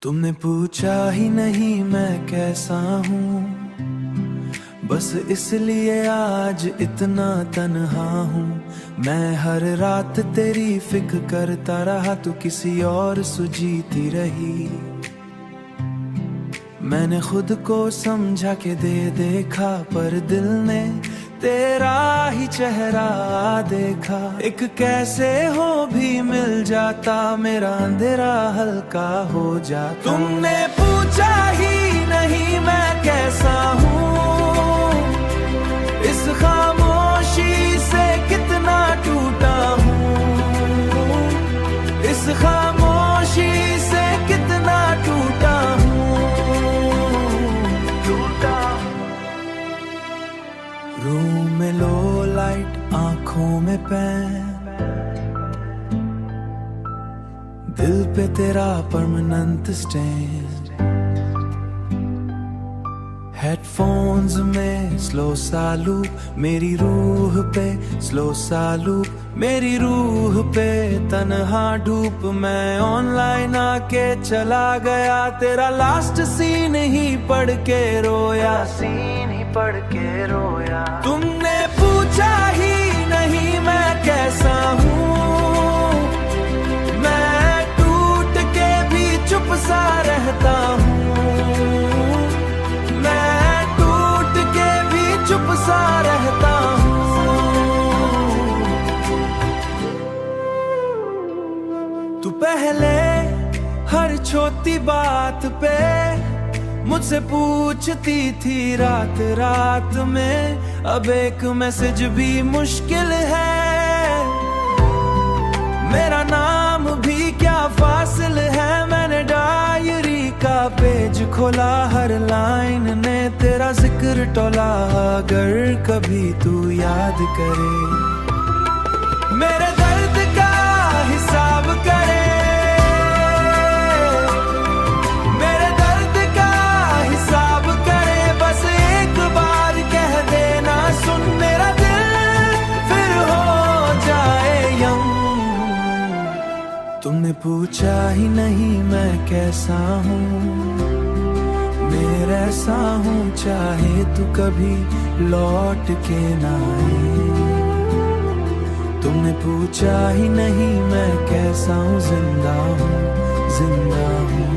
तुमने पूछा ही नहीं मैं कैसा हूँ, बस इसलिए आज इतना तन्हा हूँ। मैं हर रात तेरी फिक्र करता रहा, तू किसी और सुजीती रही। मैंने खुद को समझा के दे देखा, पर दिल ने तेरा ही चेहरा देखा। एक कैसे हो भी मिल जाता, मेरा अंधेरा हल्का हो जाता। तुमने पूछा ही नहीं मैं कैसा हूँ, इस खामोशी से कितना टूटा हूँ, इस खामोशी से कितना टूटा हूँ, टूटा। रूम में लो लाइट, आंखों में पेन, दिल पे तेरा परमानेंट स्टेन। हेडफोन्स में स्लो सा लूप, मेरी रूह पे स्लो सा लूप, मेरी रूह पे तन्हा धूप। मैं ऑनलाइन आके चला गया, तेरा लास्ट सीन ही पढ़ के रोया, सीन ही पढ़ के रोया। तुमने पूछा ही नहीं मैं कैसा हूँ, मैं टूट के भी चुप सा रहता हूँ, मैं टूट के भी चुप सा रहता हूँ। तू पहले हर छोटी बात पे मुझसे पूछती थी रात रात में, अब एक मैसेज भी मुश्किल है। मेरा नाम भी क्या फासिल है, मैंने डायरी का पेज खोला, हर लाइन ने तेरा जिक्र टोला। अगर कभी तू याद करे, मेरे दर्द का हिसाब करे, मेरे दर्द का हिसाब करे, बस एक बार कह देना सुन, मेरा दिल फिर हो जाए यंग। तुमने पूछा ही नहीं मैं कैसा हूँ, मेरा ऐसा हूँ चाहे तू कभी लौट के ना आए। तुमने पूछा ही नहीं मैं कैसा हूँ, जिंदा हूँ, जिंदा हूँ।